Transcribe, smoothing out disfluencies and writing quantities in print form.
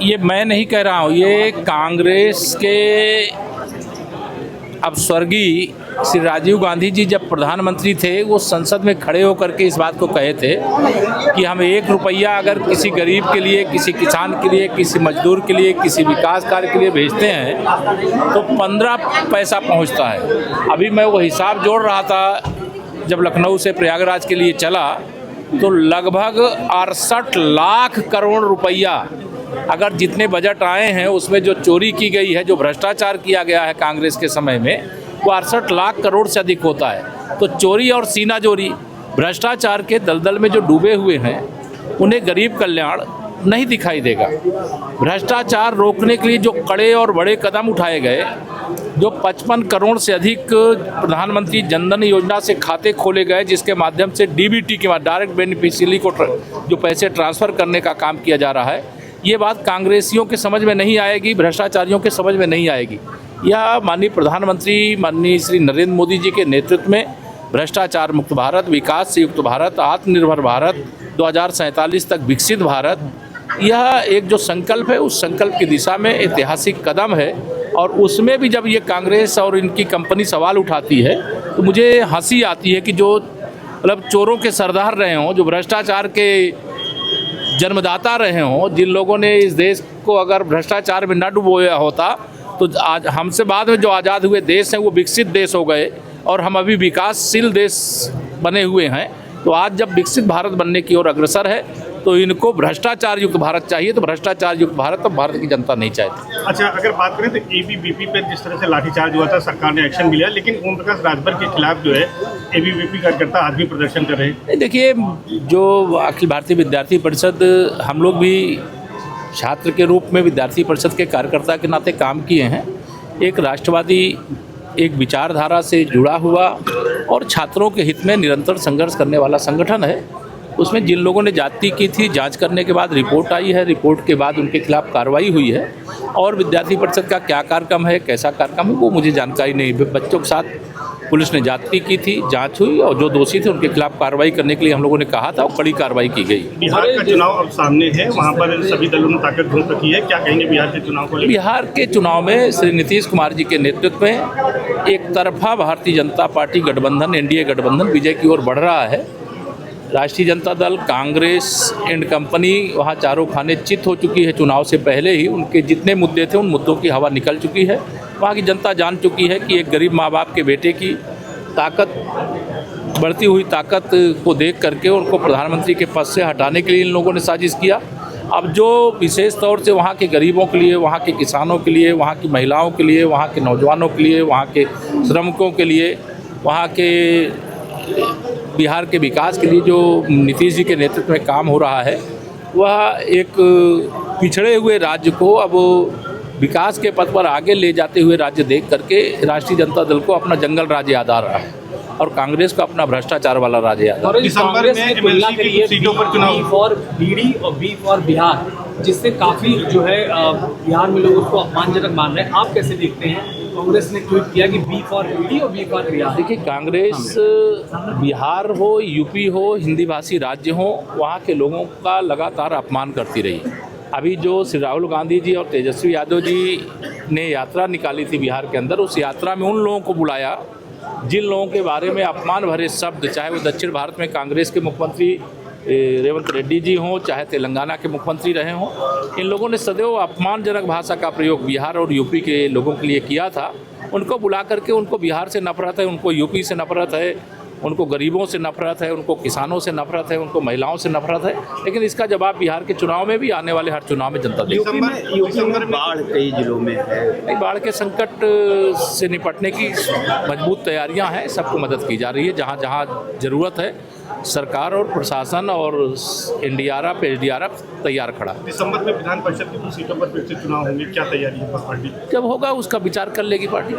ये मैं नहीं कह रहा हूँ, ये कांग्रेस के अब स्वर्गीय श्री राजीव गांधी जी जब प्रधानमंत्री थे, वो संसद में खड़े होकर के इस बात को कहे थे कि हम 1 रुपया अगर किसी गरीब के लिए, किसी किसान के लिए, किसी मजदूर के लिए, किसी विकास कार्य के लिए भेजते हैं तो 15 पैसा पहुंचता है। अभी मैं वो हिसाब जोड़ रहा था, जब लखनऊ से प्रयागराज के लिए चला तो लगभग 68 लाख करोड़ रुपया, अगर जितने बजट आए हैं उसमें जो चोरी की गई है, जो भ्रष्टाचार किया गया है कांग्रेस के समय में, वो 68 लाख करोड़ से अधिक होता है। तो चोरी और सीनाजोरी, भ्रष्टाचार के दलदल में जो डूबे हुए हैं उन्हें गरीब कल्याण नहीं दिखाई देगा। भ्रष्टाचार रोकने के लिए जो कड़े और बड़े कदम उठाए गए, जो 55 करोड़ से अधिक प्रधानमंत्री जनधन योजना से खाते खोले गए, जिसके माध्यम से डीबीटी के बाद डायरेक्ट बेनिफिशियरी को जो पैसे ट्रांसफ़र करने का काम किया जा रहा है, ये बात कांग्रेसियों के समझ में नहीं आएगी, भ्रष्टाचारियों के समझ में नहीं आएगी। यह माननीय प्रधानमंत्री माननीय श्री नरेंद्र मोदी जी के नेतृत्व में भ्रष्टाचार मुक्त भारत, विकास से युक्त भारत, आत्मनिर्भर भारत, 2047 तक विकसित भारत, यह एक जो संकल्प है, उस संकल्प की दिशा में ऐतिहासिक कदम है। और उसमें भी जब ये कांग्रेस और इनकी कंपनी सवाल उठाती है तो मुझे हंसी आती है कि जो मतलब चोरों के सरदार रहे हों, जो भ्रष्टाचार के जन्मदाता रहे हों, जिन लोगों ने इस देश को अगर भ्रष्टाचार में न डुबोया होता तो आज हमसे बाद में जो आज़ाद हुए देश हैं वो विकसित देश हो गए और हम अभी विकासशील देश बने हुए हैं। तो आज जब विकसित भारत बनने की ओर अग्रसर है तो इनको भ्रष्टाचार युक्त भारत चाहिए, तो भ्रष्टाचार युक्त भारत तो भारत की जनता नहीं चाहती। अच्छा, अगर बात करें तो एबीवीपी पर जिस तरह से लाठीचार्ज हुआ था, सरकार ने एक्शन भी लिया, लेकिन ओम प्रकाश राजभर के खिलाफ जो है एबीवीपी कार्यकर्ता आज भी प्रदर्शन कर रहे हैं। देखिए, जो अखिल भारतीय विद्यार्थी परिषद, हम लोग भी छात्र के रूप में विद्यार्थी परिषद के कार्यकर्ता के नाते काम किए हैं। एक राष्ट्रवादी, एक विचारधारा से जुड़ा हुआ और छात्रों के हित में निरंतर संघर्ष करने वाला संगठन है। उसमें जिन लोगों ने जाति की थी, जांच करने के बाद रिपोर्ट आई है, रिपोर्ट के बाद उनके खिलाफ कार्रवाई हुई है। और विद्यार्थी परिषद का क्या कार्यक्रम है, कैसा कार्यक्रम है, वो मुझे जानकारी नहीं। बच्चों के साथ पुलिस ने जाति की थी, जांच हुई और जो दोषी थे उनके खिलाफ कार्रवाई करने के लिए हम लोगों ने कहा था और कड़ी कार्रवाई की गई। बिहार का चुनाव अब सामने है, वहाँ पर सभी दलों ने ताकत झोंक रखी है, क्या कहेंगे बिहार के चुनाव को? बिहार के चुनाव में श्री नीतीश कुमार जी के नेतृत्व में एक तरफा भारतीय जनता पार्टी गठबंधन, एनडीए गठबंधन विजय की ओर बढ़ रहा है। राष्ट्रीय जनता दल, कांग्रेस एंड कंपनी वहाँ चारों खाने चित हो चुकी है। चुनाव से पहले ही उनके जितने मुद्दे थे उन मुद्दों की हवा निकल चुकी है। वहाँ की जनता जान चुकी है कि एक गरीब माँ बाप के बेटे की ताकत, बढ़ती हुई ताकत को देख करके उनको प्रधानमंत्री के पद से हटाने के लिए इन लोगों ने साजिश किया। अब जो विशेष तौर से वहाँ के गरीबों के लिए, वहाँ के किसानों के लिए, वहाँ की महिलाओं के लिए, वहाँ के नौजवानों के लिए, वहाँ के श्रमिकों के लिए, वहाँ के बिहार के विकास के लिए जो नीतीश जी के नेतृत्व में काम हो रहा है, वह एक पिछड़े हुए राज्य को अब विकास के पथ पर आगे ले जाते हुए राज्य देख करके राष्ट्रीय जनता दल को अपना जंगल राज्य याद आ रहा है और कांग्रेस को अपना भ्रष्टाचार वाला राज्य याद आ रहा है। दिसंबर में एमएलसी की कुछ सीटों पर चुनाव, बी फॉर बीडी और बी फॉर बिहार, जिससे काफ़ी जो है बिहार में लोग उसको अपमानजनक मान रहे हैं। आप कैसे देखते हैं? कांग्रेस ने ट्वीट किया कि बी फॉर बीडी और बी फॉर बिहार। देखिए, कांग्रेस बिहार हो, यूपी हो, हिंदी भाषी राज्य हो, वहाँ के लोगों का लगातार अपमान करती रही। अभी जो श्री राहुल गांधी जी और तेजस्वी यादव जी ने यात्रा निकाली थी बिहार के अंदर, उस यात्रा में उन लोगों को बुलाया जिन लोगों के बारे में अपमान भरे शब्द, चाहे वो दक्षिण भारत में कांग्रेस के मुख्यमंत्री रेवंत रेड्डी जी हों, चाहे तेलंगाना के मुख्यमंत्री रहे हों, इन लोगों ने सदैव अपमानजनक भाषा का प्रयोग बिहार और यूपी के लोगों के लिए किया था। उनको बुला करके उनको बिहार से नफरत है, उनको यूपी से नफरत है, उनको गरीबों से नफरत है, उनको किसानों से नफरत है, उनको महिलाओं से नफरत है। लेकिन इसका जवाब बिहार के चुनाव में भी, आने वाले हर चुनाव में जनता देगी। दिसंबर में बाढ़ कई जिलों में है। बाढ़ के संकट से निपटने की मजबूत तैयारियां हैं, सबको मदद की जा रही है। जहां जहां ज़रूरत है सरकार और प्रशासन और एनडीआरएफ, एसडीआरएफ तैयार खड़ा। दिसंबर में विधान परिषद की कुछ सीटों पर फिर से चुनाव होंगे, क्या तैयारी है पार्टी? जब होगा उसका विचार कर लेगी पार्टी।